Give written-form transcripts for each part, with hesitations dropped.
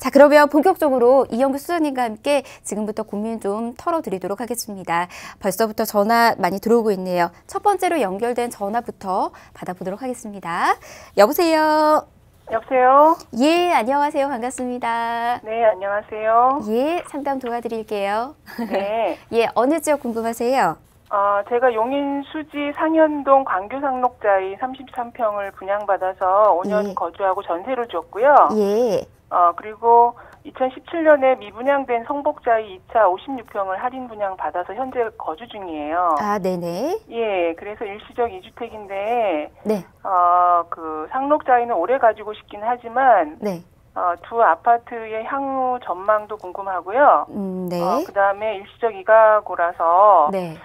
자, 그러면 본격적으로 이영규 수석님과 함께 지금부터 고민 좀 털어드리도록 하겠습니다. 벌써부터 전화 많이 들어오고 있네요. 첫 번째로 연결된 전화부터 받아보도록 하겠습니다. 여보세요? 여보세요? 예, 안녕하세요. 반갑습니다. 네, 안녕하세요. 예, 상담 도와드릴게요. 네. 예, 어느 지역 궁금하세요? 제가 용인 수지 상현동 광교 상록자이 33평을 분양받아서 5년 예. 거주하고 전세로 줬고요. 예. 그리고 2017년에 미분양된 성복자이 2차 56평을 할인 분양 받아서 현재 거주 중이에요. 아, 네네. 예, 그래서 일시적 2주택인데, 네. 그 상록자이는 오래 가지고 싶긴 하지만, 네. 두 아파트의 향후 전망도 궁금하고요. 네. 그 다음에 일시적 이가고라서, 네.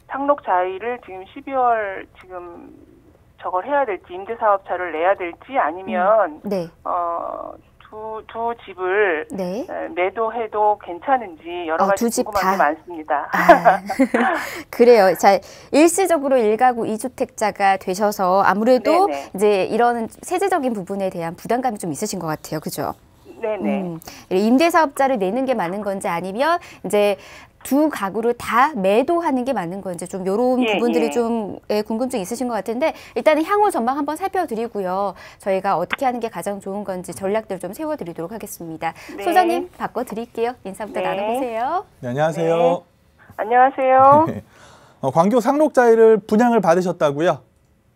상록자이를 지금 12월 지금 저걸 해야 될지, 임대사업자를 내야 될지 아니면, 네. 두 집을 네. 매도해도 괜찮은지 여러 가지 두 집 궁금한 게 다. 많습니다. 그래요. 자, 일시적으로 1가구 2주택자가 되셔서 아무래도 네네. 이제 이런 세제적인 부분에 대한 부담감이 좀 있으신 것 같아요. 그죠? 네네. 임대사업자를 내는 게 맞는 건지 아니면 이제 두 가구를 다 매도하는 게 맞는 건지 좀 이런 예, 부분들이 예. 좀 궁금증이 있으신 것 같은데 일단은 향후 전망 한번 살펴드리고요. 저희가 어떻게 하는 게 가장 좋은 건지 전략들 좀 세워드리도록 하겠습니다. 네. 소장님 바꿔드릴게요. 인사부터 네. 나눠보세요. 네, 안녕하세요. 네. 안녕하세요. 광교 상록자이를 분양을 받으셨다고요?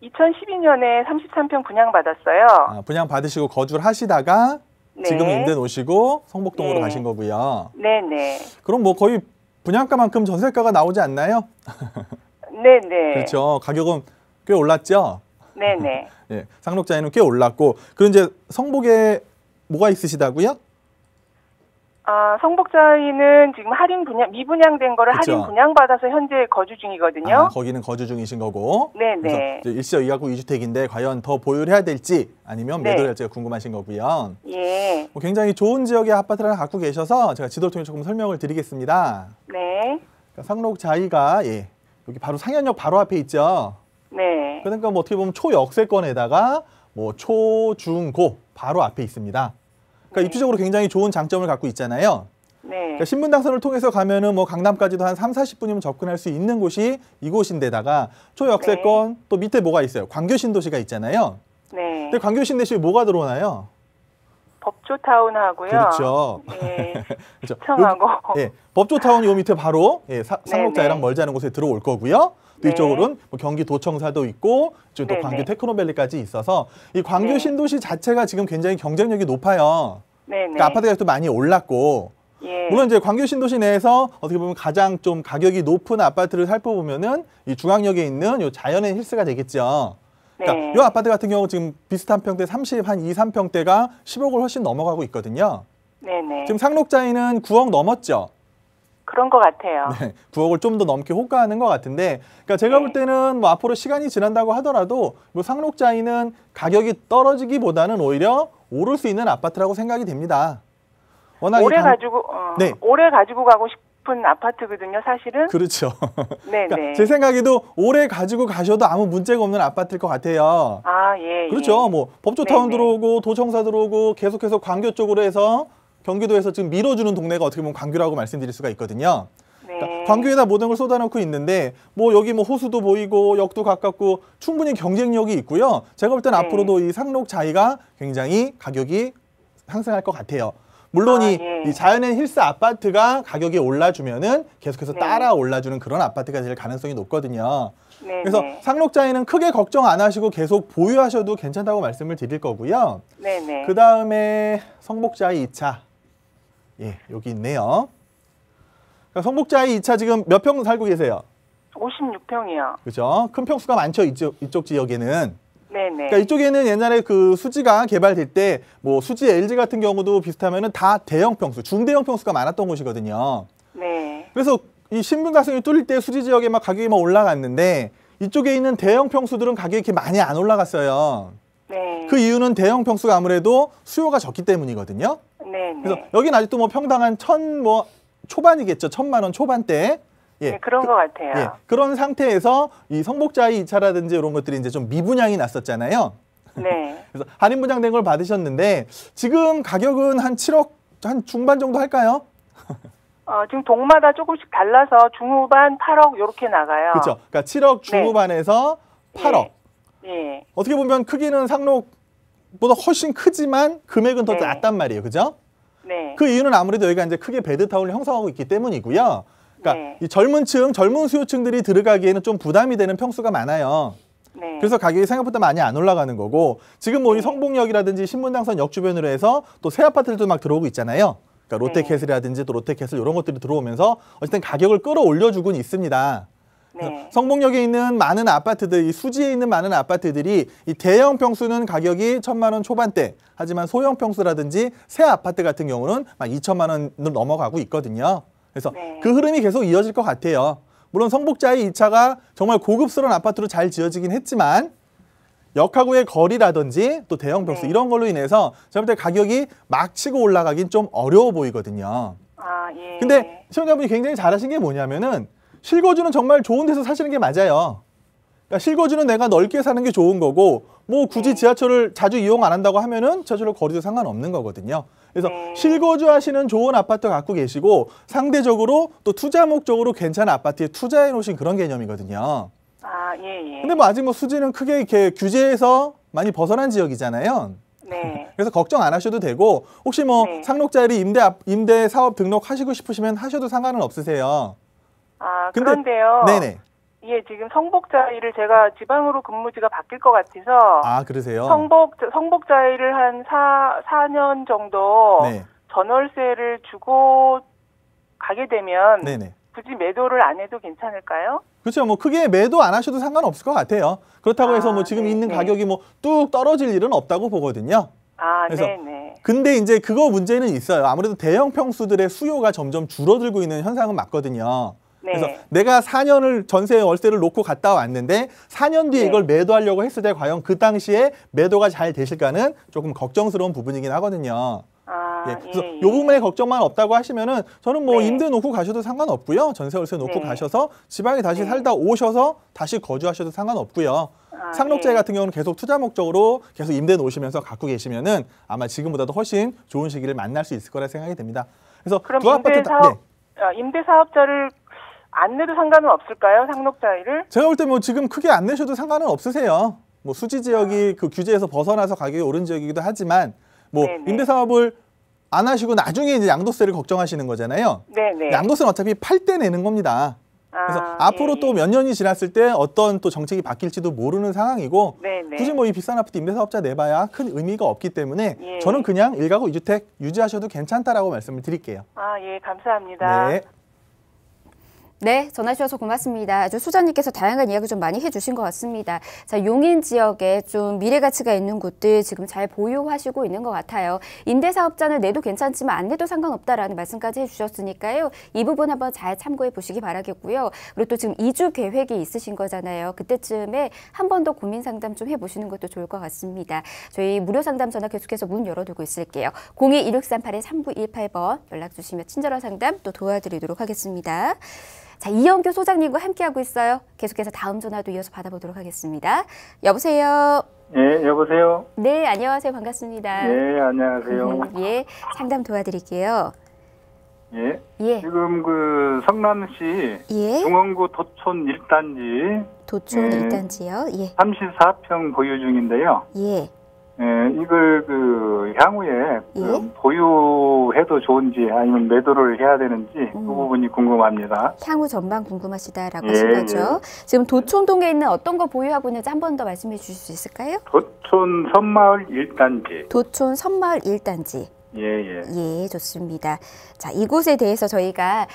2012년에 33평 분양받았어요. 분양 받으시고 거주를 하시다가 네. 지금 임대 놓으시고 성복동으로 네. 가신 거고요. 네네. 그럼 뭐 거의 분양가만큼 전세가가 나오지 않나요? 네네. 그렇죠. 가격은 꽤 올랐죠? 네네. 예, 상록자이는 꽤 올랐고. 그럼 이제 성복에 뭐가 있으시다고요? 성복자이는 지금 미분양된 거를 그쵸. 할인 분양받아서 현재 거주 중이거든요. 거기는 거주 중이신 거고. 네네. 그래서 일시적 2가구 2주택인데 과연 더 보유를 해야 될지 아니면 네. 매도를 할지가 궁금하신 거고요. 예. 굉장히 좋은 지역의 아파트를 하나 갖고 계셔서 제가 지도를 통해 조금 설명을 드리겠습니다. 네. 그러니까 상록자이가 여기 바로 상현역 바로 앞에 있죠. 네. 그러니까 뭐 어떻게 보면 초역세권에다가 뭐 초, 중, 고 바로 앞에 있습니다. 그러니까 네. 입지적으로 굉장히 좋은 장점을 갖고 있잖아요. 네. 그러니까 신분당선을 통해서 가면은 뭐 강남까지도 한 3, 40분이면 접근할 수 있는 곳이 이곳인데다가 초역세권 또 밑에 뭐가 있어요? 광교신도시가 있잖아요. 네. 근데 광교신도시에 뭐가 들어오나요? 법조타운하고요. 그렇죠. 네. 그렇죠. 시청하고. 법조타운 요 밑에 바로 상록자이랑 네네. 멀지 않은 곳에 들어올 거고요. 또 네. 이쪽으로는 뭐 경기도청사도 있고 또 네네. 광교 테크노밸리까지 있어서 이 광교 네. 신도시 자체가 지금 굉장히 경쟁력이 높아요. 네네. 그러니까 아파트 가격도 많이 올랐고 예. 물론 이제 광교 신도시 내에서 어떻게 보면 가장 좀 가격이 높은 아파트를 살펴보면은 이 중앙역에 있는 요 자연의 힐스가 되겠죠. 그러니까 네. 이 아파트 같은 경우 지금 비슷한 평대 30한 2, 3평대가 10억을 훨씬 넘어가고 있거든요. 네네. 지금 상록자이는 9억 넘었죠. 그런 것 같아요. 네, 9억을 좀 더 넘게 호가하는 것 같은데, 그러니까 제가 네. 볼 때는 뭐 앞으로 시간이 지난다고 하더라도 뭐 상록자이는 가격이 떨어지기보다는 오히려 오를 수 있는 아파트라고 생각이 됩니다. 워낙 오래 가지고 네. 오래 가지고 가고 싶은 아파트거든요, 사실은. 그렇죠. 네네. 그러니까 제 생각에도 오래 가지고 가셔도 아무 문제가 없는 아파트일 것 같아요. 예. 그렇죠. 예. 뭐 법조타운 네네. 들어오고 도청사 들어오고 계속해서 광교 쪽으로 해서 경기도에서 지금 밀어주는 동네가 어떻게 보면 광교라고 말씀드릴 수가 있거든요. 네. 그러니까 광교에다 모든 걸 쏟아놓고 있는데 뭐 여기 뭐 호수도 보이고 역도 가깝고 충분히 경쟁력이 있고요. 제가 볼 때는 네. 앞으로도 이 상록자이가 굉장히 가격이 상승할 것 같아요. 물론 예. 이 자연의 힐스 아파트가 가격이 올라주면은 계속해서 네. 따라 올라주는 그런 아파트가 될 가능성이 높거든요. 네네. 그래서 상록자이는 크게 걱정 안 하시고 계속 보유하셔도 괜찮다고 말씀을 드릴 거고요. 네네. 그 다음에 성복자이 2차. 여기 있네요. 그러니까 성복자이 2차 지금 몇 평 살고 계세요? 56평이요. 그죠? 큰 평수가 많죠, 이쪽 지역에는. 네네. 그러니까 이쪽에는 옛날에 그 수지가 개발될 때 뭐 수지 LG 같은 경우도 비슷하면은 다 대형 평수, 중대형 평수가 많았던 곳이거든요. 네. 그래서 이 신분가성이 뚫릴 때 수지 지역에 막 가격이 막 올라갔는데 이쪽에 있는 대형 평수들은 가격이 이렇게 많이 안 올라갔어요. 네. 그 이유는 대형 평수가 아무래도 수요가 적기 때문이거든요. 네네. 그래서 여기는 아직도 뭐 평당 한 초반이겠죠. 1,000만 원 초반대. 네, 그런 것 같아요. 그런 상태에서 이 성복자이 2차라든지 이런 것들이 이제 좀 미분양이 났었잖아요. 네. 그래서 할인 분양된 걸 받으셨는데 지금 가격은 한 7억 한 중반 정도 할까요? 지금 동마다 조금씩 달라서 중후반 8억 이렇게 나가요. 그렇죠. 그러니까 7억 중후반에서 8억. 예. 어떻게 보면 크기는 상록보다 훨씬 크지만 금액은 더 네. 낮단 말이에요. 그죠? 네. 그 이유는 아무래도 여기가 이제 크게 베드타운을 형성하고 있기 때문이고요. 그러니까 네. 이 젊은 수요층들이 들어가기에는 좀 부담이 되는 평수가 많아요. 네. 그래서 가격이 생각보다 많이 안 올라가는 거고, 지금 뭐 이 성북역이라든지 신분당선 역 주변으로 해서 또 새 아파트들도 막 들어오고 있잖아요. 그러니까 롯데캐슬이라든지 또 롯데캐슬 이런 것들이 들어오면서 어쨌든 가격을 끌어올려주고는 있습니다. 네. 성북역에 있는 많은 아파트들, 이 수지에 있는 많은 아파트들이 이 대형 평수는 가격이 1,000만 원 초반대, 하지만 소형 평수라든지 새 아파트 같은 경우는 막 2천만 원을 넘어가고 있거든요. 그래서 네. 그 흐름이 계속 이어질 것 같아요. 물론 성북자이 2차가 정말 고급스러운 아파트로 잘 지어지긴 했지만 역하고의 거리라든지 또 대형 평수 네. 이런 걸로 인해서 제가 볼 때 가격이 막 치고 올라가긴 좀 어려워 보이거든요. 예. 근데 시청자분이 굉장히 잘하신 게 뭐냐면은 실거주는 정말 좋은 데서 사시는 게 맞아요. 그러니까 실거주는 내가 넓게 사는 게 좋은 거고, 뭐 굳이 지하철을 자주 이용 안 한다고 하면은 지하철로 거리도 상관없는 거거든요. 그래서 실거주하시는 좋은 아파트 갖고 계시고 상대적으로 또 투자 목적으로 괜찮은 아파트에 투자해 놓으신 그런 개념이거든요. 예. 근데 뭐 아직 뭐 수지는 크게 이렇게 규제에서 많이 벗어난 지역이잖아요. 네. 그래서 걱정 안 하셔도 되고, 혹시 뭐 네. 상록자리 임대 사업 등록하시고 싶으시면 하셔도 상관은 없으세요. 근데- 그런데요. 네네. 예, 지금 성복자의를 제가 지방으로 근무지가 바뀔 것 같아서 그러세요? 성복자의를 한 4년 정도 네. 전월세를 주고 가게 되면 네네. 굳이 매도를 안 해도 괜찮을까요? 그렇죠. 뭐 크게 매도 안 하셔도 상관없을 것 같아요. 그렇다고 해서 뭐 지금 네, 있는 네. 가격이 뭐 뚝 떨어질 일은 없다고 보거든요. 그래서 네네. 근데 이제 그거 문제는 있어요. 아무래도 대형 평수들의 수요가 점점 줄어들고 있는 현상은 맞거든요. 네. 그래서 내가 4년을 전세 월세를 놓고 갔다 왔는데 4년 뒤에 네. 이걸 매도하려고 했을 때 과연 그 당시에 매도가 잘 되실까는 조금 걱정스러운 부분이긴 하거든요. 그래서 이 부분에 걱정만 없다고 하시면은 저는 뭐 네. 임대 놓고 가셔도 상관없고요. 전세 월세 놓고 네. 가셔서 지방에 다시 네. 살다 오셔서 다시 거주하셔도 상관없고요. 상록자리 같은 경우는 계속 투자 목적으로 계속 임대 놓으시면서 갖고 계시면은 아마 지금보다도 훨씬 좋은 시기를 만날 수 있을 거라 생각이 됩니다. 그래서 그럼 두 아파트 다 임대사업자를 안 내도 상관은 없을까요? 상록자의를? 제가 볼 때 뭐 지금 크게 안 내셔도 상관은 없으세요. 뭐 수지 지역이 그 규제에서 벗어나서 가격이 오른 지역이기도 하지만 뭐 네네. 임대 사업을 안 하시고 나중에 이제 양도세를 걱정하시는 거잖아요. 네네. 양도세는 어차피 팔 때 내는 겁니다. 그래서 앞으로 또 몇 년이 지났을 때 어떤 또 정책이 바뀔지도 모르는 상황이고 네네. 굳이 뭐 이 비싼 아파트 임대사업자 내봐야 큰 의미가 없기 때문에 예. 저는 그냥 1가구 2주택 유지하셔도 괜찮다라고 말씀을 드릴게요. 예, 감사합니다. 네. 네, 전화 주셔서 고맙습니다. 아주 소장님께서 다양한 이야기 좀 많이 해주신 것 같습니다. 자, 용인 지역에 좀 미래 가치가 있는 곳들 지금 잘 보유하시고 있는 것 같아요. 임대사업자는 내도 괜찮지만 안 내도 상관없다라는 말씀까지 해주셨으니까요. 이 부분 한번 잘 참고해 보시기 바라겠고요. 그리고 또 지금 이주 계획이 있으신 거잖아요. 그때쯤에 한 번 더 고민 상담 좀 해보시는 것도 좋을 것 같습니다. 저희 무료 상담 전화 계속해서 문 열어두고 있을게요. 02-1638-3918번 연락 주시면 친절한 상담 또 도와드리도록 하겠습니다. 자, 이영규 소장님과 함께하고 있어요. 계속해서 다음 전화도 이어서 받아보도록 하겠습니다. 여보세요. 예, 여보세요. 네, 안녕하세요. 반갑습니다. 예, 안녕하세요. 예, 상담 도와드릴게요. 예. 예, 지금 그 성남시 예, 중원구 도촌 1단지 도촌 예. 1단지요. 예, 34평 보유 중인데요. 예, 예, 이걸 그 향후에 그 예. 보유해도 좋은지 아니면 매도를 해야 되는지 그 부분이 궁금합니다. 향후 전망 궁금하시다라고 예, 하신 거죠. 지금 도촌동에 있는 어떤 거 보유하고 있는지 한 번 더 말씀해 주실 수 있을까요? 도촌 선마을 1단지. 도촌 선마을 1단지. 예, 예. 예, 좋습니다. 자, 이곳에 대해서 저희가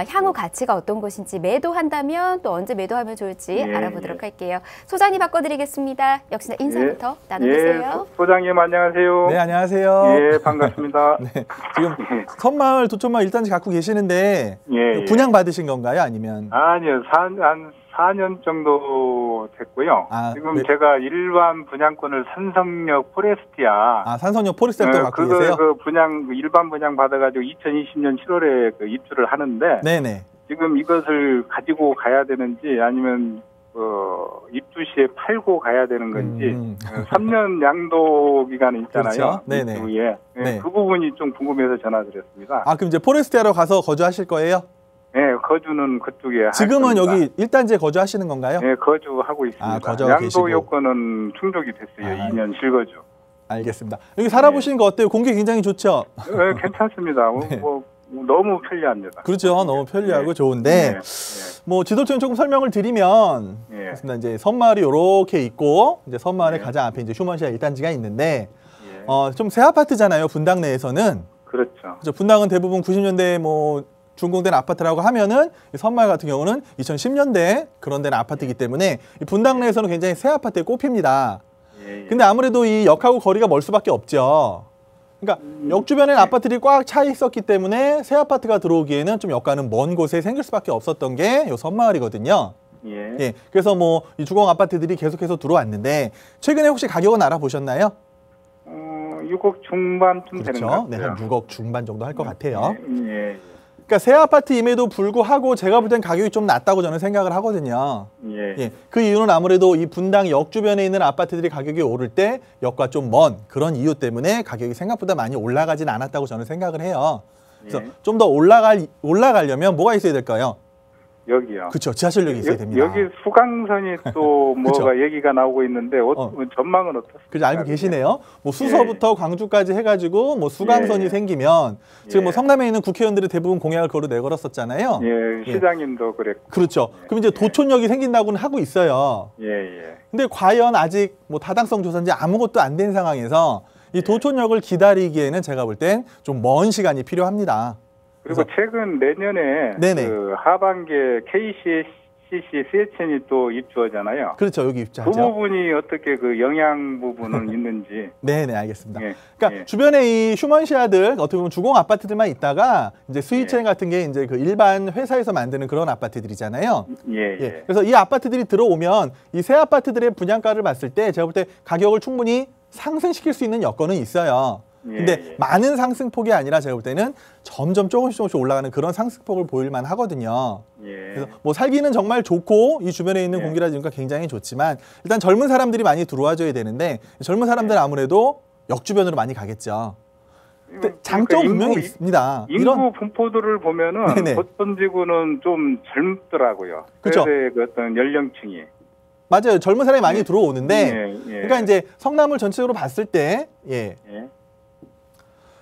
향후 가치가 어떤 것인지 매도한다면 또 언제 매도하면 좋을지 예, 알아보도록 할게요. 소장님 바꿔드리겠습니다. 역시나 인사부터 나눠주세요. 예, 소장님 안녕하세요. 네, 안녕하세요. 예, 반갑습니다. 네, 지금 선마을 도촌마을 1단지 갖고 계시는데 예, 예. 분양 받으신 건가요? 아니면? 아니요, 한 4년 정도 됐고요. 지금 네. 제가 일반 분양권을 산성역 포레스티아. 산성역 포레스티아 갖고 계세요? 그 분양, 일반 분양 받아가지고 2020년 7월에 그 입주를 하는데. 네네. 지금 이것을 가지고 가야 되는지 아니면, 입주시에 팔고 가야 되는 건지 3년 양도 기간이 있잖아요. 그렇죠. 네네. 입주에. 네, 네. 그 부분이 좀 궁금해서 전화드렸습니다. 아, 그럼 이제 포레스티아로 가서 거주하실 거예요? 네, 거주는 그쪽에 할 지금은 겁니다. 여기 1단지에 거주하시는 건가요? 네, 거주하고 있습니다. 아, 거주하고 계시고. 양도 요건은 충족이 됐어요. 아. 2년 실거주. 알겠습니다. 여기 살아보시는 거 어때요? 공기 굉장히 좋죠? 네, 괜찮습니다. 뭐, 너무 편리합니다. 그렇죠. 너무 편리하고 네. 좋은데 네. 뭐 지도처럼 조금 설명을 드리면 네. 그렇습니다. 이제 섬마을이 이렇게 있고 이제 섬마을의 네. 가장 앞에 이제 휴먼시아 1단지가 있는데 예. 좀 새 아파트잖아요. 분당 내에서는. 그렇죠. 그렇죠. 분당은 대부분 90년대 뭐 준공된 아파트라고 하면은 이 섬마을 같은 경우는 2010년대 그런 데는 아파트이기 때문에 이 분당 내에서는 굉장히 새 아파트에 꼽힙니다. 예, 예. 근데 아무래도 이 역하고 거리가 멀 수밖에 없죠. 그러니까 역 주변에 아파트들이 꽉 차 있었기 때문에 새 아파트가 들어오기에는 좀 역과는 먼 곳에 생길 수밖에 없었던 게 요 섬마을이거든요. 예. 예, 그래서 뭐 이 주공 아파트들이 계속해서 들어왔는데 최근에 혹시 가격은 알아보셨나요? 6억 중반쯤 되는 것 그렇죠. 같아요. 네, 한 6억 중반 정도 할 것 같아요. 예. 그러니까 새 아파트임에도 불구하고 제가 볼 땐 가격이 좀 낮다고 저는 생각을 하거든요. 예. 예, 그 이유는 아무래도 이 분당 역 주변에 있는 아파트들이 가격이 오를 때 역과 좀 먼 그런 이유 때문에 가격이 생각보다 많이 올라가진 않았다고 저는 생각을 해요. 그래서 예. 좀 더 올라가려면 뭐가 있어야 될까요? 여기요. 그렇죠. 지하철역이 있어야 됩니다. 여기 수강선이 또 뭐가 얘기가 나오고 있는데 전망은 어떻습니까? 그죠, 알고 계시네요. 뭐 수서부터 광주까지 해가지고 뭐 수강선이 생기면 지금 뭐 성남에 있는 국회의원들이 대부분 공약을 그거로 내걸었었잖아요. 예, 시장님도 그랬고. 그렇죠. 그럼 이제 도촌역이 생긴다고는 하고 있어요. 예. 근데 과연 아직 뭐 타당성 조사인지 아무것도 안 된 상황에서 이 도촌역을 기다리기에는 제가 볼 땐 좀 먼 시간이 필요합니다. 그리고 최근 내년에 네네. 그 하반기에 KCC 세첸이 또 입주하잖아요. 그렇죠. 여기 그 입주하죠. 부분이 어떻게 그 영향 부분은 있는지. 네네, 알겠습니다. 예. 그러니까 예. 주변에 이 휴먼시아들 어떻게 보면 주공 아파트들만 있다가 이제 스위첸 같은 게 이제 그 일반 회사에서 만드는 그런 아파트들이잖아요. 예. 그래서 이 아파트들이 들어오면 이 새 아파트들의 분양가를 봤을 때 제가 볼 때 가격을 충분히 상승시킬 수 있는 여건은 있어요. 근데 많은 상승폭이 아니라 제가 볼 때는 점점 조금씩 올라가는 그런 상승폭을 보일만 하거든요. 그래서 뭐 살기는 정말 좋고 이 주변에 있는 공기라든가 굉장히 좋지만 일단 젊은 사람들이 많이 들어와줘야 되는데 젊은 사람들은 아무래도 역 주변으로 많이 가겠죠. 근데 장점 그러니까 분명히 있습니다. 인구 분포들을 보면은 네네. 보천지구는 좀 젊더라고요. 그쵸. 그래서 그 어떤 연령층이. 맞아요. 젊은 사람이 많이 들어오는데 예. 그러니까 이제 성남을 전체적으로 봤을 때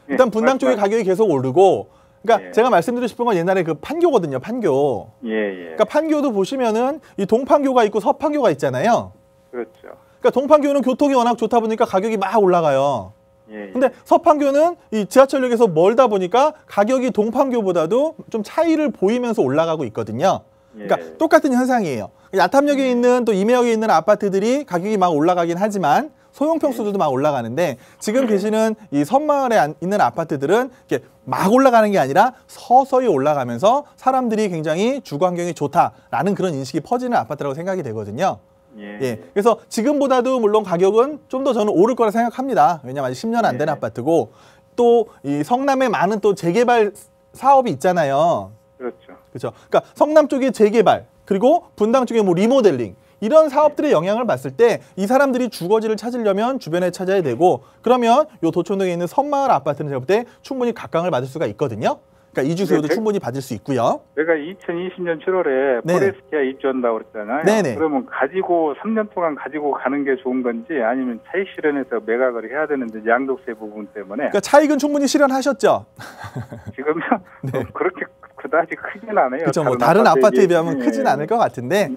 일단 분당 쪽의 가격이 계속 오르고 그러니까 제가 말씀드리고 싶은 건 옛날에 그 판교거든요. 판교. 그러니까 판교도 보시면은 이 동판교가 있고 서판교가 있잖아요. 그렇죠. 그러니까 동판교는 교통이 워낙 좋다 보니까 가격이 막 올라가요. 근데 서판교는 이 지하철역에서 멀다 보니까 가격이 동판교보다도 좀 차이를 보이면서 올라가고 있거든요. 그러니까 똑같은 현상이에요. 야탐역에 있는 또 임해역에 있는 아파트들이 가격이 막 올라가긴 하지만 소형평수들도 막 올라가는데 지금 계시는 이 섬마을에 있는 아파트들은 이렇게 막 올라가는 게 아니라 서서히 올라가면서 사람들이 굉장히 주거 환경이 좋다라는 그런 인식이 퍼지는 아파트라고 생각이 되거든요. 그래서 지금보다도 물론 가격은 좀 더 저는 오를 거라 생각합니다. 왜냐하면 아직 10년 안 된 아파트고 또 이 성남에 많은 또 재개발 사업이 있잖아요. 그렇죠. 그러니까 성남 쪽의 재개발 그리고 분당 쪽의 뭐 리모델링 이런 사업들의 영향을 봤을 때 이 사람들이 주거지를 찾으려면 주변에 찾아야 되고 그러면 요 도촌동에 있는 섬마을 아파트는 제가 볼 때 충분히 각광을 받을 수가 있거든요. 그러니까 이주 수요도 충분히 받을 수 있고요. 내가 2020년 7월에 포레스티아 입주한다고 그랬잖아요. 그러면 가지고 3년 동안 가지고 가는 게 좋은 건지 아니면 차익 실현해서 매각을 해야 되는지 양도세 부분 때문에. 그러니까 차익은 충분히 실현하셨죠? 지금요? 그렇게 그다지 크진 않아요. 그렇죠. 뭐 다른 아파트에 비하면 크진 않을 것 같은데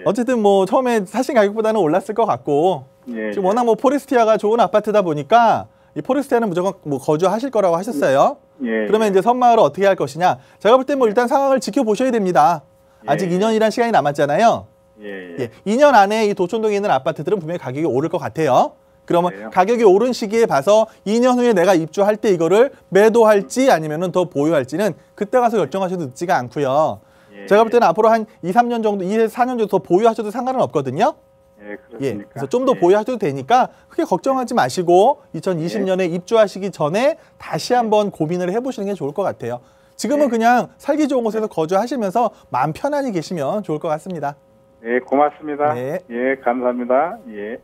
어쨌든 뭐 처음에 사신 가격보다는 올랐을 것 같고 지금 워낙 뭐 포레스티아가 좋은 아파트다 보니까 이 포레스티아는 무조건 뭐 거주하실 거라고 하셨어요. 그러면 이제 섬마을을 어떻게 할 것이냐? 제가 볼 때 뭐 일단 상황을 지켜보셔야 됩니다. 아직 2년이란 시간이 남았잖아요. 2년 안에 이 도촌동에 있는 아파트들은 분명히 가격이 오를 것 같아요. 그러면 가격이 오른 시기에 봐서 2년 후에 내가 입주할 때 이거를 매도할지 아니면은 더 보유할지는 그때 가서 결정하셔도 늦지가 않고요. 제가 볼 때는 앞으로 한 2, 3년 정도, 2, 4년 정도 더 보유하셔도 상관은 없거든요. 그래서 좀 더 보유하셔도 되니까 크게 걱정하지 마시고 2020년에 입주하시기 전에 다시 한번 고민을 해보시는 게 좋을 것 같아요. 지금은 그냥 살기 좋은 곳에서 거주하시면서 마음 편안히 계시면 좋을 것 같습니다. 예, 고맙습니다. 네. 예, 감사합니다. 예.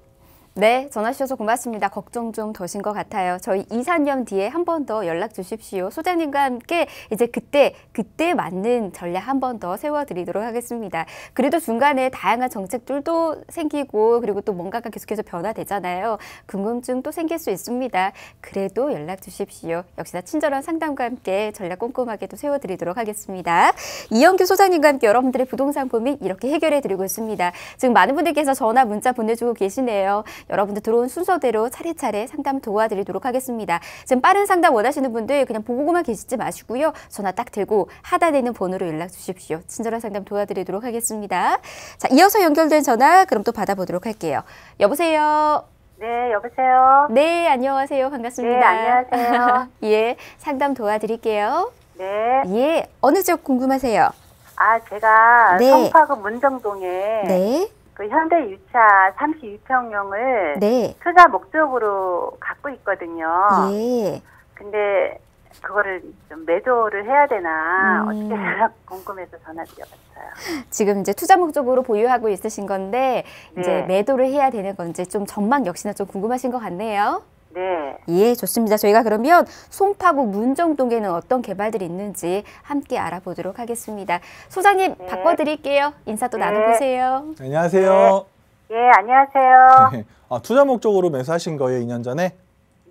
네, 전화 주셔서 고맙습니다. 걱정 좀 더신 것 같아요. 저희 2, 3년 뒤에 한 번 더 연락 주십시오. 소장님과 함께 이제 그때 맞는 전략 한 번 더 세워드리도록 하겠습니다. 그래도 중간에 다양한 정책들도 생기고 그리고 또 뭔가가 계속해서 변화되잖아요. 궁금증 또 생길 수 있습니다. 그래도 연락 주십시오. 역시나 친절한 상담과 함께 전략 꼼꼼하게 또 세워드리도록 하겠습니다. 이영규 소장님과 함께 여러분들의 부동산 고민 이렇게 해결해드리고 있습니다. 지금 많은 분들께서 전화, 문자 보내주고 계시네요. 여러분들 들어온 순서대로 차례차례 상담 도와드리도록 하겠습니다. 지금 빠른 상담 원하시는 분들 그냥 보고만 계시지 마시고요. 전화 딱 들고 하단에 있는 번호로 연락 주십시오. 친절한 상담 도와드리도록 하겠습니다. 자, 이어서 연결된 전화 그럼 또 받아보도록 할게요. 여보세요. 네, 여보세요. 네, 안녕하세요. 반갑습니다. 네, 안녕하세요. 예, 상담 도와드릴게요. 네. 예, 어느 쪽 궁금하세요? 아, 제가 네. 성파구 문정동에 네. 그 현대 유차 32평형을 네. 투자 목적으로 갖고 있거든요. 예. 근데 그거를 좀 매도를 해야 되나 어떻게 해야 궁금해서 전화드려봤어요. 지금 이제 투자 목적으로 보유하고 있으신 건데 네. 이제 매도를 해야 되는 건지 좀 전망 역시나 좀 궁금하신 것 같네요. 네. 예, 좋습니다. 저희가 그러면 송파구 문정동에는 어떤 개발들이 있는지 함께 알아보도록 하겠습니다. 소장님 네. 바꿔드릴게요. 인사 또 네. 나눠보세요. 안녕하세요. 예, 안녕하세요. 네. 아, 투자 목적으로 매수하신 거예요, 2년 전에?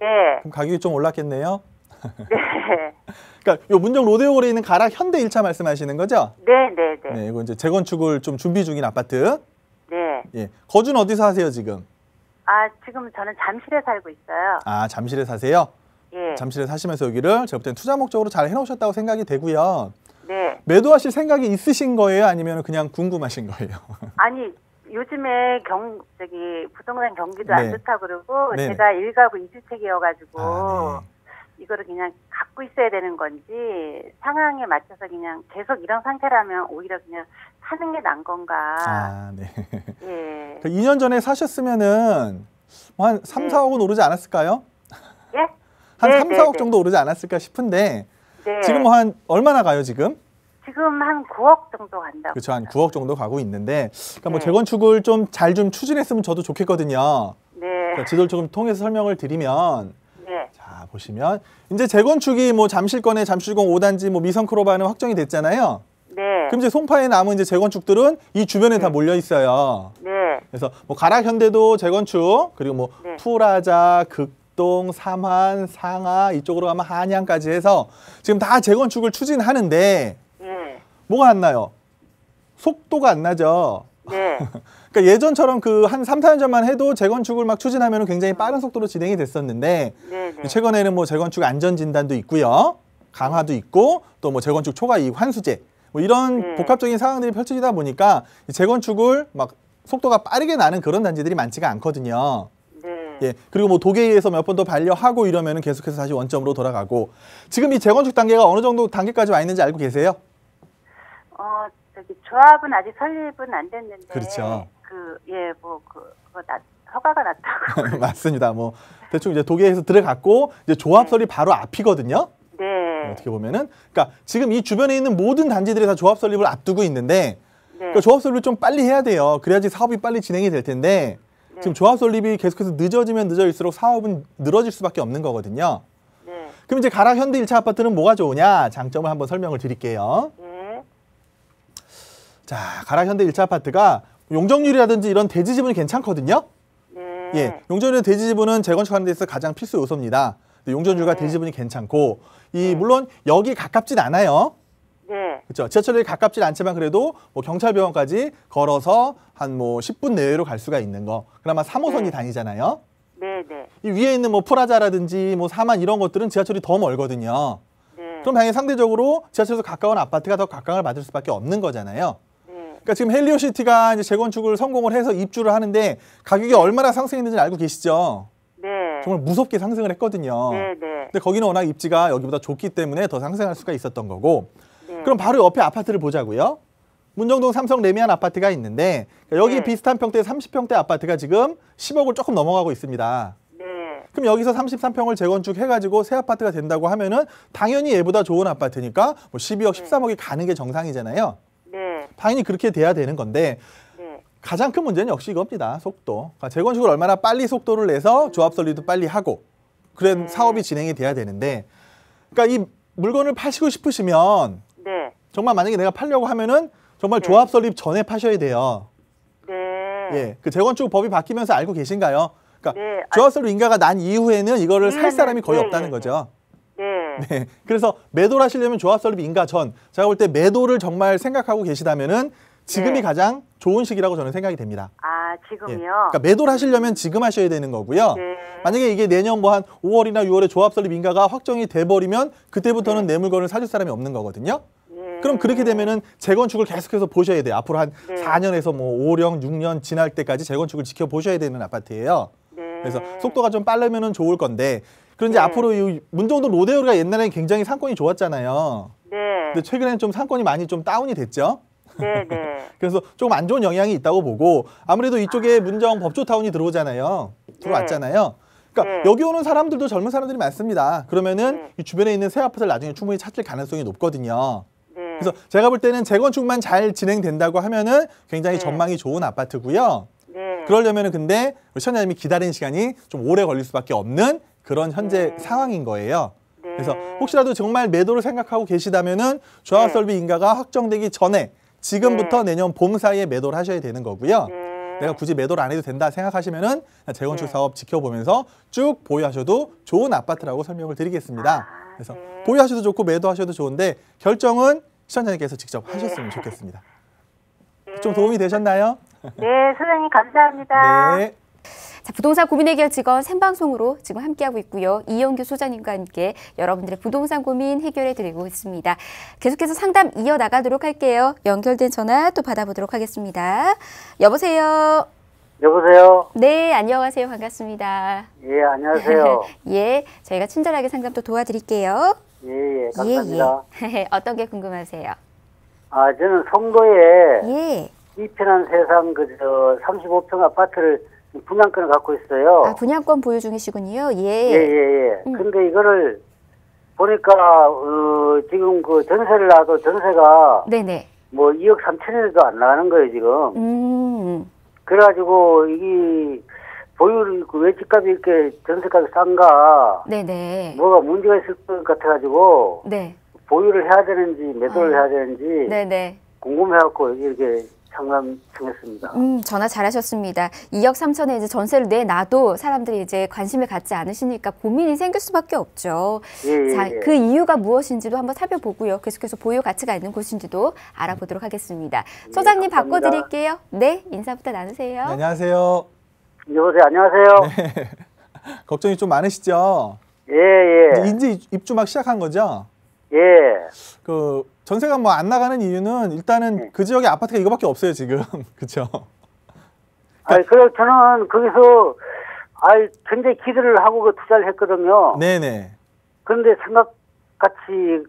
네. 그럼 가격이 좀 올랐겠네요. 네. 그러니까 요 문정 로데오거리에 있는 가락 현대 1차 말씀하시는 거죠? 네, 네, 네. 네, 이거 이제 재건축을 좀 준비 중인 아파트. 네. 예. 거주는 어디서 하세요, 지금? 아, 지금 저는 잠실에 살고 있어요. 아, 잠실에 사세요? 예. 잠실에 사시면서 여기를 제가 볼 땐 투자 목적으로 잘 해놓으셨다고 생각이 되고요. 네. 매도하실 생각이 있으신 거예요? 아니면 그냥 궁금하신 거예요? 아니, 요즘에 부동산 경기도 네. 안 좋다고 그러고 네. 제가 1가구 2주택이어가지고 아, 이거를 그냥 갖고 있어야 되는 건지 상황에 맞춰서 그냥 계속 이런 상태라면 오히려 그냥 사는 게 난 건가. 아, 네. 예. 2년 전에 사셨으면은 뭐한 3, 네. 4억은 오르지 않았을까요? 예? 한 네, 3, 네, 4억 네. 정도 오르지 않았을까 싶은데 네. 지금 뭐 한 얼마나 가요, 지금? 지금 한 9억 정도 간다고. 그렇죠. 한 9억 정도 가고 있는데 그러니까 뭐 네. 재건축을 좀 잘 좀 추진했으면 저도 좋겠거든요. 네. 그러니까 지도를 조금 통해서 설명을 드리면 네. 자, 보시면 이제 재건축이 뭐 잠실권에 잠실공 5단지 뭐 미성크로바는 확정이 됐잖아요. 네. 그럼 이제 송파에 남은 이제 재건축들은 이 주변에 다 몰려 있어요. 네. 그래서 뭐 가락 현대도 재건축, 그리고 뭐 네. 프라자, 극동, 삼한, 상하 이쪽으로 가면 한양까지 해서 지금 다 재건축을 추진하는데 예. 뭐가 안 나요? 속도가 안 나죠. 네. 그러니까 예전처럼 그 한 3, 4년 전만 해도 재건축을 막 추진하면 굉장히 빠른 속도로 진행이 됐었는데 네. 네. 최근에는 뭐 재건축 안전 진단도 있고요. 강화도 있고 또 뭐 재건축 초과 이익 환수제 뭐 이런 네. 복합적인 상황들이 펼쳐지다 보니까 이 재건축을 막 속도가 빠르게 나는 그런 단지들이 많지가 않거든요. 네. 예. 그리고 뭐 도계에서 몇 번 더 반려하고 이러면은 계속해서 다시 원점으로 돌아가고 지금 이 재건축 단계가 어느 정도 단계까지 와 있는지 알고 계세요? 조합은 아직 설립은 안 됐는데. 그렇죠. 허가가 났다고. 맞습니다. 뭐 대충 이제 도계에서 들어갔고 이제 조합 설립 바로 앞이거든요. 네. 어떻게 보면은 그러니까 지금 이 주변에 있는 모든 단지들이 다 조합 설립을 앞두고 있는데 네. 그러니까 조합 설립을 좀 빨리 해야 돼요. 그래야지 사업이 빨리 진행이 될 텐데 네. 지금 조합 설립이 계속해서 늦어지면 늦어질수록 사업은 늘어질 수밖에 없는 거거든요. 네. 그럼 이제 가락 현대 1차 아파트는 뭐가 좋으냐? 장점을 한번 설명을 드릴게요. 네. 자, 가락 현대 1차 아파트가 용적률이라든지 이런 대지 지분이 괜찮거든요. 네. 예, 용적률 대지 지분은 재건축하는 데 있어서 가장 필수 요소입니다. 용적률과 네. 대지 지분이 괜찮고 물론 여기 가깝진 않아요. 네. 그렇죠. 지하철역이 가깝진 않지만 그래도 뭐 경찰병원까지 걸어서 한 뭐 10분 내외로 갈 수가 있는 거. 그나마 3호선이 네. 다니잖아요. 네. 네. 이 위에 있는 뭐 프라자라든지 뭐 사만 이런 것들은 지하철이 더 멀거든요. 네. 그럼 당연히 상대적으로 지하철에서 가까운 아파트가 더 각광을 받을 수밖에 없는 거잖아요. 네. 그러니까 지금 헬리오시티가 이제 재건축을 성공을 해서 입주를 하는데 가격이 얼마나 상승했는지 알고 계시죠? 네. 정말 무섭게 상승을 했거든요. 네. 네. 근데 거기는 워낙 입지가 여기보다 좋기 때문에 더 상승할 수가 있었던 거고. 네. 그럼 바로 옆에 아파트를 보자고요. 문정동 삼성 레미안 아파트가 있는데 여기 네. 비슷한 평대 30평대 아파트가 지금 10억을 조금 넘어가고 있습니다. 네. 그럼 여기서 33평을 재건축해가지고 새 아파트가 된다고 하면은 당연히 얘보다 좋은 아파트니까 뭐 12억, 13억이 가는 게 정상이잖아요. 네. 당연히 그렇게 돼야 되는 건데 네. 가장 큰 문제는 역시 이겁니다. 속도. 그러니까 재건축을 얼마나 빨리 속도를 내서 조합 설립도 빨리 하고 그런 사업이 진행이 돼야 되는데, 그러니까 이 물건을 파시고 싶으시면 네. 정말 만약에 내가 팔려고 하면은 정말 조합 설립 전에 파셔야 돼요. 네. 예, 그 재건축 법이 바뀌면서 알고 계신가요? 그러니까 네. 조합 설립 인가가 난 이후에는 이거를 살 사람이 거의 없다는 거죠. 네. 네. 그래서 매도를 하시려면 조합 설립 인가 전, 제가 볼 때 매도를 정말 생각하고 계시다면은 지금이 네. 가장 좋은 시기라고 저는 생각이 됩니다. 아, 예. 지금요? 그러니까 매도를 하시려면 지금 하셔야 되는 거고요. 네. 만약에 이게 내년 뭐 한 5월이나 6월에 조합 설립 인가가 확정이 돼 버리면 그때부터는 내 물건을 사줄 사람이 없는 거거든요. 네. 그럼 그렇게 되면은 재건축을 계속해서 보셔야 돼요. 앞으로 한 네. 4년에서 뭐 5년, 6년 지날 때까지 재건축을 지켜보셔야 되는 아파트예요. 네. 그래서 속도가 좀 빠르면은 좋을 건데, 그런데 네. 앞으로 이 문정동 로데오가 옛날에 굉장히 상권이 좋았잖아요. 네. 근데 최근에는 좀 상권이 많이 좀 다운이 됐죠. 네, 네. 그래서 조금 안 좋은 영향이 있다고 보고, 아무래도 이쪽에 문정 법조타운이 들어오잖아요. 들어왔잖아요. 그러니까 네. 여기 오는 사람들도 젊은 사람들이 많습니다. 그러면은 네. 이 주변에 있는 새 아파트를 나중에 충분히 찾을 가능성이 높거든요. 네. 그래서 제가 볼 때는 재건축만 잘 진행된다고 하면은 굉장히 네. 전망이 좋은 아파트고요. 네. 그러려면은 근데 우리 시청자님이 기다리는 시간이 좀 오래 걸릴 수밖에 없는 그런 현재 네. 상황인 거예요. 네. 그래서 혹시라도 정말 매도를 생각하고 계시다면은 조합 네. 설비 인가가 확정되기 전에 지금부터 네. 내년 봄 사이에 매도를 하셔야 되는 거고요. 네. 내가 굳이 매도를 안 해도 된다 생각하시면은 재건축 네. 사업 지켜보면서 쭉 보유하셔도 좋은 아파트라고 설명을 드리겠습니다. 아, 그래서 네. 보유하셔도 좋고 매도하셔도 좋은데 결정은 시청자님께서 직접 하셨으면 좋겠습니다. 좀 도움이 되셨나요? 네, 소장님 감사합니다. 네. 자, 부동산 고민 해결 직원 생방송으로 지금 함께하고 있고요. 이영규 소장님과 함께 여러분들의 부동산 고민 해결해 드리고 있습니다. 계속해서 상담 이어나가도록 할게요. 연결된 전화 또 받아보도록 하겠습니다. 여보세요. 여보세요? 네, 안녕하세요. 반갑습니다. 예, 안녕하세요. 예, 저희가 친절하게 상담 또 도와드릴게요. 예, 감사합니다. 예. 어떤 게 궁금하세요? 아, 저는 송도에 예. 이편한 세상 35평 아파트를 분양권을 갖고 있어요. 아, 분양권 보유 중이시군요. 예. 예. 근데 이거를 보니까, 지금 그 전세를 놔도 전세가 네네. 뭐 2억 3천에도 안 나가는 거예요, 지금. 그래가지고 이게 보유, 그 외집값이 이렇게 전세값이 싼가, 네네. 뭐가 문제가 있을 것 같아가지고, 네. 보유를 해야 되는지 매도를 해야 되는지 네네. 궁금해갖고 이렇게 상담 청했습니다. 전화 잘하셨습니다. 2억 3천에 이제 전세를 내놔도 사람들이 이제 관심을 갖지 않으시니까 고민이 생길 수밖에 없죠. 예, 자, 예. 그 이유가 무엇인지도 한번 살펴보고요. 계속해서 보유 가치가 있는 곳인지도 알아보도록 하겠습니다. 소장님 감사합니다. 바꿔드릴게요. 네, 인사부터 나누세요. 네, 안녕하세요. 여보세요, 안녕하세요. 네. 걱정이 좀 많으시죠? 예. 이제 입주 막 시작한 거죠? 예. 그 전세가 뭐 안 나가는 이유는 일단은 네. 그 지역에 아파트가 이거밖에 없어요 지금. 그렇죠? 아니, 그래 저는 거기서 굉장히 기대를 하고 그 투자를 했거든요. 네네. 그런데 생각같이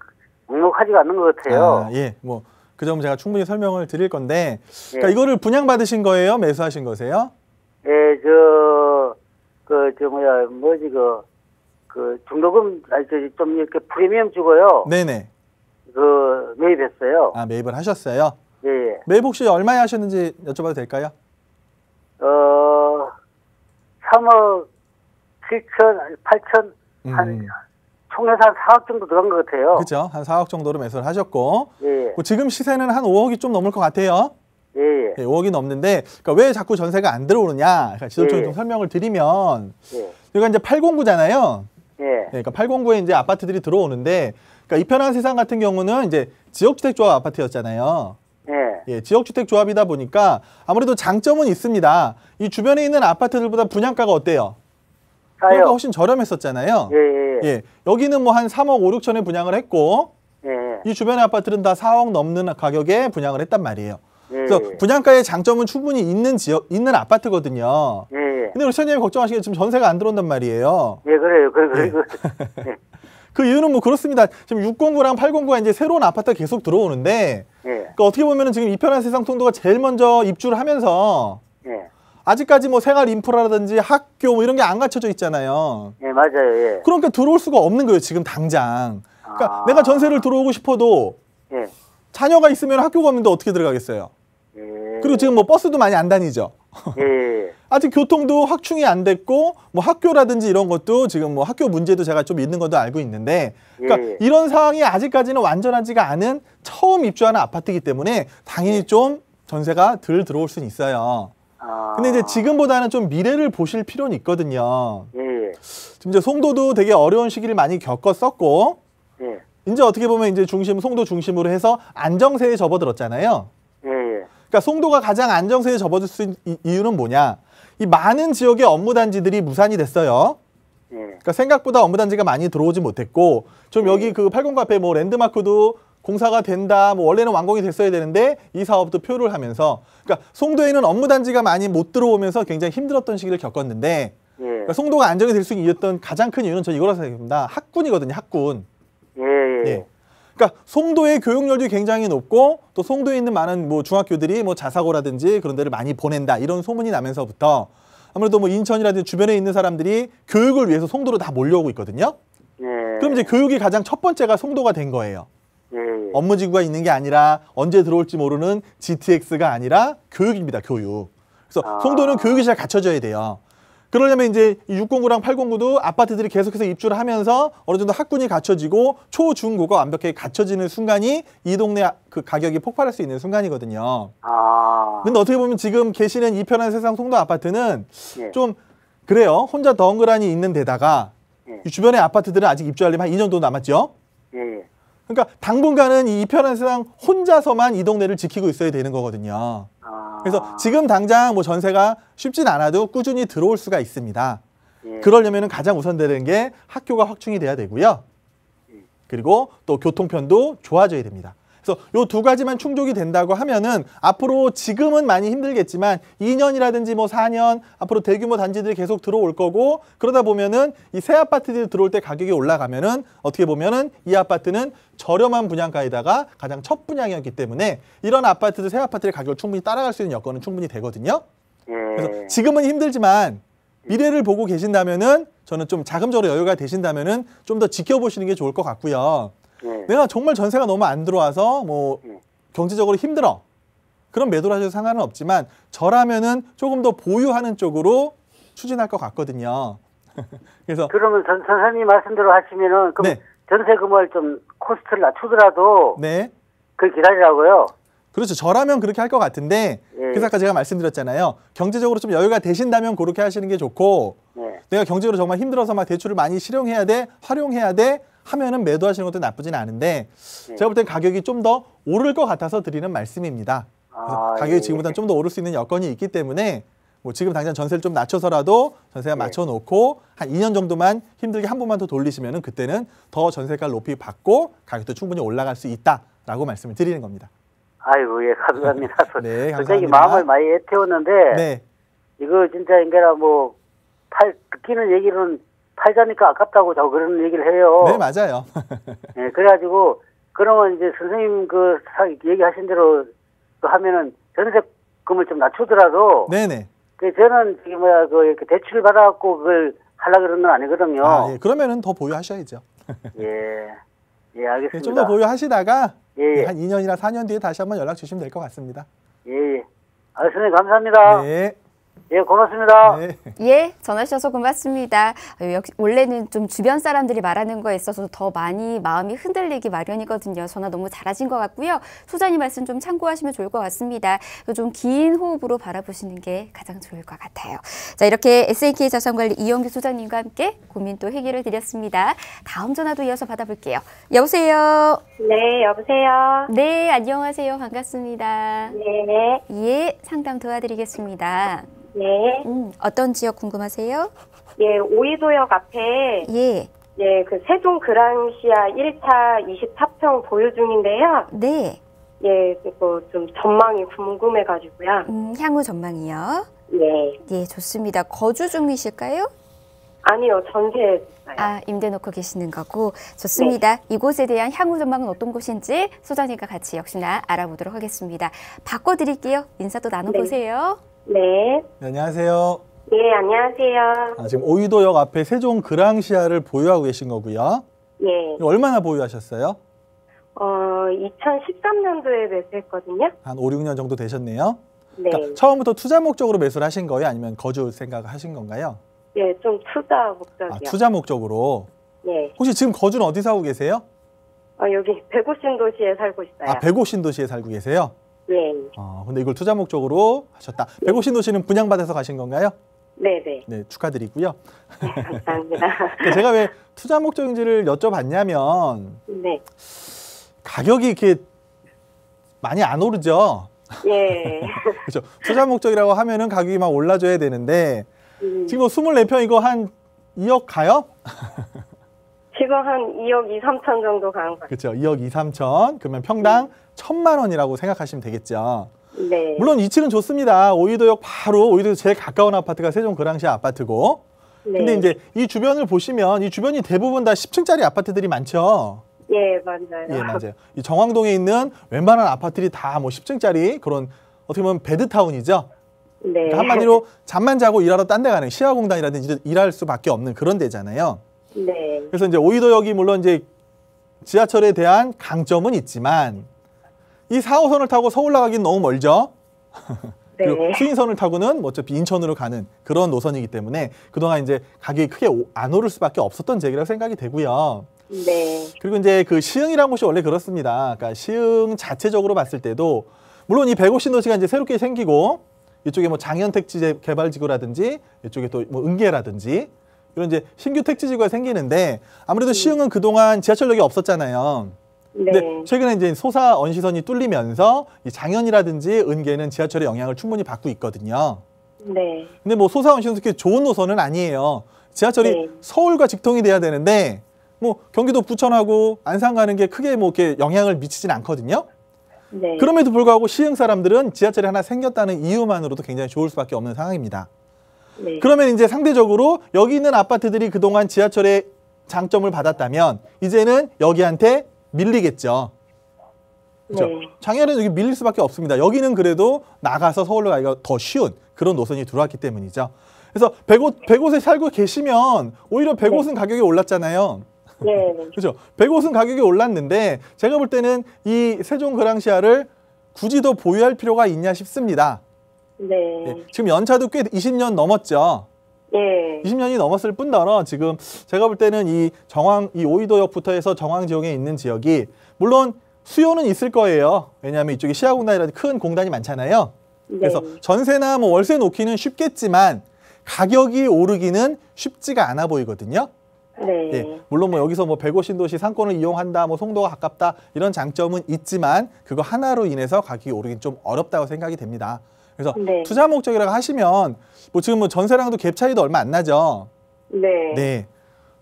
넉넉하지가 않는 것 같아요. 아, 예. 뭐 그 점 제가 충분히 설명을 드릴 건데, 그러니까 예. 이거를 분양 받으신 거예요? 매수하신 거세요? 예, 중도금, 좀 이렇게 프리미엄 주고요. 네네. 매입했어요. 아, 매입을 하셨어요? 예. 매입 혹시 얼마에 하셨는지 여쭤봐도 될까요? 3억 7천, 8천, 총해서 한 4억 정도 들어간 것 같아요. 그렇죠. 한 4억 정도로 매수를 하셨고, 예. 뭐 지금 시세는 한 5억이 좀 넘을 것 같아요. 예. 예, 5억이 넘는데, 그러니까 왜 자꾸 전세가 안 들어오느냐? 그러니까 지도처럼 예. 좀 설명을 드리면, 예. 여기가 이제 809잖아요. 예. 그러니까 809에 이제 아파트들이 들어오는데, 그러니까 이편한 세상 같은 경우는 이제 지역주택조합 아파트였잖아요. 예. 예, 지역주택조합이다 보니까 아무래도 장점은 있습니다. 이 주변에 있는 아파트들보다 분양가가 어때요? 분양가가 싸요. 훨씬 저렴했었잖아요. 예. 예, 여기는 뭐 한 3억 5, 6천에 분양을 했고, 예. 이 주변의 아파트는 다 4억 넘는 가격에 분양을 했단 말이에요. 예. 그래서 분양가의 장점은 충분히 있는 아파트거든요. 예. 근데 우리 시청자님이 걱정하시기에 지금 전세가 안 들어온단 말이에요. 예, 그래요. 예. 그 이유는 뭐 그렇습니다. 지금 609랑 809가 이제 새로운 아파트가 계속 들어오는데, 예. 그러니까 어떻게 보면은 지금 이편한 세상 통도가 제일 먼저 입주를 하면서 예. 아직까지 뭐 생활 인프라라든지 학교 뭐 이런 게 안 갖춰져 있잖아요. 예, 맞아요. 예. 그러니까 들어올 수가 없는 거예요, 지금 당장. 그러니까 아. 내가 전세를 들어오고 싶어도 예. 자녀가 있으면 학교가 없는데 어떻게 들어가겠어요? 예. 그리고 지금 뭐 버스도 많이 안 다니죠. 예. 아직 교통도 확충이 안 됐고 뭐 학교라든지 이런 것도 지금 뭐 학교 문제도 제가 좀 있는 것도 알고 있는데 그러니까 이런 상황이 아직까지는 완전하지가 않은 처음 입주하는 아파트이기 때문에 당연히 좀 전세가 덜 들어올 수는 있어요. 근데 이제 지금보다는 좀 미래를 보실 필요는 있거든요. 지금 이제 송도도 되게 어려운 시기를 많이 겪었었고 이제 어떻게 보면 이제 송도 중심으로 해서 안정세에 접어들었잖아요. 그러니까 송도가 가장 안정세에 접어들 수 있는 이유는 뭐냐? 이 많은 지역의 업무단지들이 무산이 됐어요. 그러니까 생각보다 업무단지가 많이 들어오지 못했고 좀 여기 그 80 카페 뭐 랜드마크도 공사가 된다. 뭐 원래는 완공이 됐어야 되는데 이 사업도 표를 하면서 그러니까 송도에는 업무단지가 많이 못 들어오면서 굉장히 힘들었던 시기를 겪었는데 그러니까 송도가 안정이 될 수 있었던 가장 큰 이유는 저 이거라고 생각합니다. 학군이거든요. 학군. 그러니까 송도의 교육열도 굉장히 높고 또 송도에 있는 많은 뭐 중학교들이 뭐 자사고라든지 그런 데를 많이 보낸다 이런 소문이 나면서부터 아무래도 뭐 인천이라든지 주변에 있는 사람들이 교육을 위해서 송도로 다 몰려오고 있거든요. 그럼 이제 교육이 가장 첫 번째가 송도가 된 거예요. 업무지구가 있는 게 아니라 언제 들어올지 모르는 GTX가 아니라 교육입니다. 교육. 그래서 송도는 교육이 잘 갖춰져야 돼요. 그러려면 이제 609랑 809도 아파트들이 계속해서 입주를 하면서 어느 정도 학군이 갖춰지고 초, 중, 고가 완벽하게 갖춰지는 순간이 이 동네 그 가격이 폭발할 수 있는 순간이거든요. 근데 어떻게 보면 지금 계시는 이 편한 세상 송도 아파트는 좀 그래요. 혼자 덩그러니 있는 데다가 이 주변의 아파트들은 아직 입주하려면 한 2년 정도 남았죠. 그러니까 당분간은 이 편한 세상 혼자서만 이 동네를 지키고 있어야 되는 거거든요. 그래서 지금 당장 뭐 전세가 쉽진 않아도 꾸준히 들어올 수가 있습니다. 그러려면 가장 우선되는 게 학교가 확충이 돼야 되고요. 그리고 또 교통편도 좋아져야 됩니다. 그래서 요 두 가지만 충족이 된다고 하면은 앞으로 지금은 많이 힘들겠지만 2년이라든지 뭐 4년 앞으로 대규모 단지들이 계속 들어올 거고 그러다 보면은 이 새 아파트들이 들어올 때 가격이 올라가면은 어떻게 보면은 이 아파트는 저렴한 분양가에다가 가장 첫 분양이었기 때문에 이런 아파트들 새 아파트의 가격을 충분히 따라갈 수 있는 여건은 충분히 되거든요. 그래서 지금은 힘들지만 미래를 보고 계신다면은 저는 좀 자금적으로 여유가 되신다면은 좀 더 지켜보시는 게 좋을 것 같고요. 내가 정말 전세가 너무 안 들어와서 뭐 경제적으로 힘들어. 그럼 매도를 하셔도 상관은 없지만 저라면은 조금 더 보유하는 쪽으로 추진할 것 같거든요. 그래서 그러면 선생님 말씀대로 하시면은 그럼 전세금을 좀 코스트를 낮추더라도 그걸 기다리라고요. 그렇죠. 저라면 그렇게 할 것 같은데 그래서 아까 제가 말씀드렸잖아요. 경제적으로 좀 여유가 되신다면 그렇게 하시는 게 좋고 내가 경제적으로 정말 힘들어서 막 대출을 많이 실용해야 돼, 활용해야 돼 하면은 매도하시는 것도 나쁘진 않은데 제가 볼 땐 가격이 좀 더 오를 것 같아서 드리는 말씀입니다. 그래서 가격이 지금보다는 좀 더 오를 수 있는 여건이 있기 때문에 뭐 지금 당장 전세를 좀 낮춰서라도 전세가 맞춰놓고 한 2년 정도만 힘들게 한 번만 더 돌리시면은 그때는 더 전세가를 높이 받고 가격도 충분히 올라갈 수 있다라고 말씀을 드리는 겁니다. 아이고 예 감사합니다. 네, 솔직히 마음을 많이 애태웠는데 이거 진짜 인게라 뭐 듣기는 얘기는 팔자니까 아깝다고 저 그런 얘기를 해요. 네 맞아요. 네 그래가지고 그러면 이제 선생님 그 얘기하신 대로 하면은 전세금을 좀 낮추더라도 네네. 저는 지금 뭐야 그 이렇게 대출을 받아갖고 그걸 하려 그러는 건 아니거든요. 예, 그러면은 더 보유하셔야죠. 예, 알겠습니다. 좀 더 보유하시다가 한 2년이나 4년 뒤에 다시 한번 연락 주시면 될 것 같습니다. 선생님 감사합니다. 네. 예, 고맙습니다. 예, 전화 주셔서 고맙습니다. 역시 원래는 좀 주변 사람들이 말하는 거에 있어서 더 많이 마음이 흔들리기 마련이거든요. 전화 너무 잘하신 것 같고요. 소장님 말씀 좀 참고하시면 좋을 것 같습니다. 좀 긴 호흡으로 바라보시는 게 가장 좋을 것 같아요. 자, 이렇게 SNK 자산관리 이영규 소장님과 함께 고민 또 해결을 드렸습니다. 다음 전화도 이어서 받아볼게요. 여보세요. 네, 여보세요. 네, 안녕하세요. 반갑습니다. 네. 예, 상담 도와드리겠습니다. 네. 어떤 지역 궁금하세요? 예, 오이도역 앞에 그 세종 그랑시아 1차 24평 보유 중인데요. 네. 예, 그리고 좀 전망이 궁금해가지고요. 향후 전망이요? 예, 좋습니다. 거주 중이실까요? 아니요, 전세. 임대 놓고 계시는 거고. 좋습니다. 이곳에 대한 향후 전망은 어떤 곳인지 소장님과 같이 역시나 알아보도록 하겠습니다. 바꿔드릴게요. 인사 또 나눠보세요. 네. 안녕하세요. 예, 안녕하세요. 지금 오이도역 앞에 세종 그랑시아를 보유하고 계신 거고요. 예. 얼마나 보유하셨어요? 2013년도에 매수했거든요. 한 5, 6년 정도 되셨네요. 네. 그러니까 처음부터 투자 목적으로 매수를 하신 거예요? 아니면 거주 생각을 하신 건가요? 예, 좀 투자 목적이요. 아, 투자 목적으로. 예. 혹시 지금 거주는 어디서 하고 계세요? 여기 백오신도시에 살고 있어요. 아, 백오신도시에 살고 계세요? 예. 근데 이걸 투자 목적으로 하셨다. 백오신도시는 분양받아서 가신 건가요? 네네. 네, 축하드리고요. 네, 감사합니다. 제가 왜 투자 목적인지를 여쭤봤냐면 네. 가격이 이렇게 많이 안 오르죠. 예. 그렇죠. 투자 목적이라고 하면은 가격이 막 올라줘야 되는데 지금 24평 이거 한 2억 가요? 지금 한 2억 2, 3천 정도 가는 것 같아요. 그렇죠. 2억 2, 3천. 그러면 평당 1,000만 원이라고 생각하시면 되겠죠. 네. 물론 이치는 좋습니다. 오이도역 바로 오이도역 제일 가까운 아파트가 세종 그랑시아 아파트고. 네. 근데 이제 이 주변을 보시면 이 주변이 대부분 다 10층짜리 아파트들이 많죠. 예, 맞아요. 예, 맞아요. 이 정왕동에 있는 웬만한 아파트들이 다 뭐 10층짜리 그런 어떻게 보면 베드타운이죠. 네. 그러니까 한마디로 잠만 자고 일하러 딴 데 가는 시야공단이라든지 일할 수밖에 없는 그런 데잖아요. 네. 그래서 이제 오이도역이 물론 이제 지하철에 대한 강점은 있지만 이 4호선을 타고 서울 나가긴 너무 멀죠. 네. 그리고 수인선을 타고는 뭐 어차피 인천으로 가는 그런 노선이기 때문에 그동안 이제 가격이 크게 안 오를 수밖에 없었던 지역이라고 생각이 되고요. 네. 그리고 이제 그 시흥이라는 곳이 원래 그렇습니다. 그러니까 시흥 자체적으로 봤을 때도 물론 이 150신도시가 이제 새롭게 생기고 이쪽에 뭐 장현 택지 개발지구라든지 이쪽에 또 뭐 은계라든지 이런 이제 신규 택지지구가 생기는데 아무래도 시흥은 그동안 지하철역이 없었잖아요. 네. 근데 최근에 이제 소사 언시선이 뚫리면서 이 장현이라든지 은계는 지하철의 영향을 충분히 받고 있거든요. 네. 근데 뭐 소사 언시선은 그렇게 좋은 노선은 아니에요. 지하철이 네. 서울과 직통이 돼야 되는데 뭐 경기도 부천하고 안산 가는 게 크게 뭐 이렇게 영향을 미치진 않거든요. 네. 그럼에도 불구하고 시흥 사람들은 지하철이 하나 생겼다는 이유만으로도 굉장히 좋을 수밖에 없는 상황입니다. 네. 그러면 이제 상대적으로 여기 있는 아파트들이 그동안 지하철의 장점을 받았다면 이제는 여기한테 밀리겠죠. 그렇죠? 네. 장애는 여기 밀릴 수밖에 없습니다. 여기는 그래도 나가서 서울로 가기가 더 쉬운 그런 노선이 들어왔기 때문이죠. 그래서 100곳에 살고 계시면 오히려 100곳은 가격이 올랐잖아요. 네. 그렇죠. 100곳은 가격이 올랐는데 제가 볼 때는 이 세종 그랑시아를 굳이 더 보유할 필요가 있냐 싶습니다. 네. 예, 지금 연차도 꽤 20년 넘었죠. 예. 20년이 넘었을 뿐더러 지금 제가 볼 때는 이 오이도역부터 해서 정왕 지역에 있는 지역이 물론 수요는 있을 거예요. 왜냐하면 이쪽에 시야공단이라든지 큰 공단이 많잖아요. 그래서 전세나 뭐 월세 놓기는 쉽겠지만 가격이 오르기는 쉽지가 않아 보이거든요. 네. 예, 물론 뭐 여기서 뭐 150신도시 상권을 이용한다, 뭐 송도가 가깝다 이런 장점은 있지만 그거 하나로 인해서 가격이 오르긴 좀 어렵다고 생각이 됩니다. 그래서 네. 투자 목적이라고 하시면 뭐 지금 뭐 전세랑도 갭 차이도 얼마 안 나죠. 네. 네,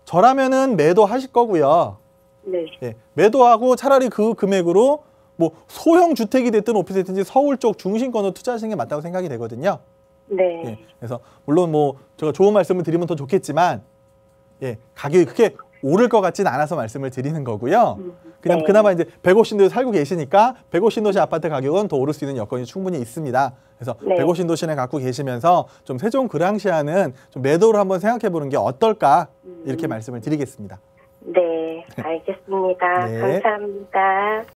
저라면은 매도하실 거고요. 네. 예, 매도하고 차라리 그 금액으로 뭐 소형 주택이 됐든 오피스이 됐든지 서울 쪽 중심권으로 투자하시는 게 맞다고 생각이 되거든요. 네. 예, 그래서 물론 뭐 제가 좋은 말씀을 드리면 더 좋겠지만 예, 가격이 크게 오를 것 같지는 않아서 말씀을 드리는 거고요. 그냥 네. 그나마 이제 150신도시에 살고 계시니까 150신도시 아파트 가격은 더 오를 수 있는 여건이 충분히 있습니다. 그래서 네. 150신도시를 갖고 계시면서 좀 세종 그랑시아는 좀 매도를 한번 생각해 보는 게 어떨까 이렇게 말씀을 드리겠습니다. 네. 알겠습니다. 네. 감사합니다.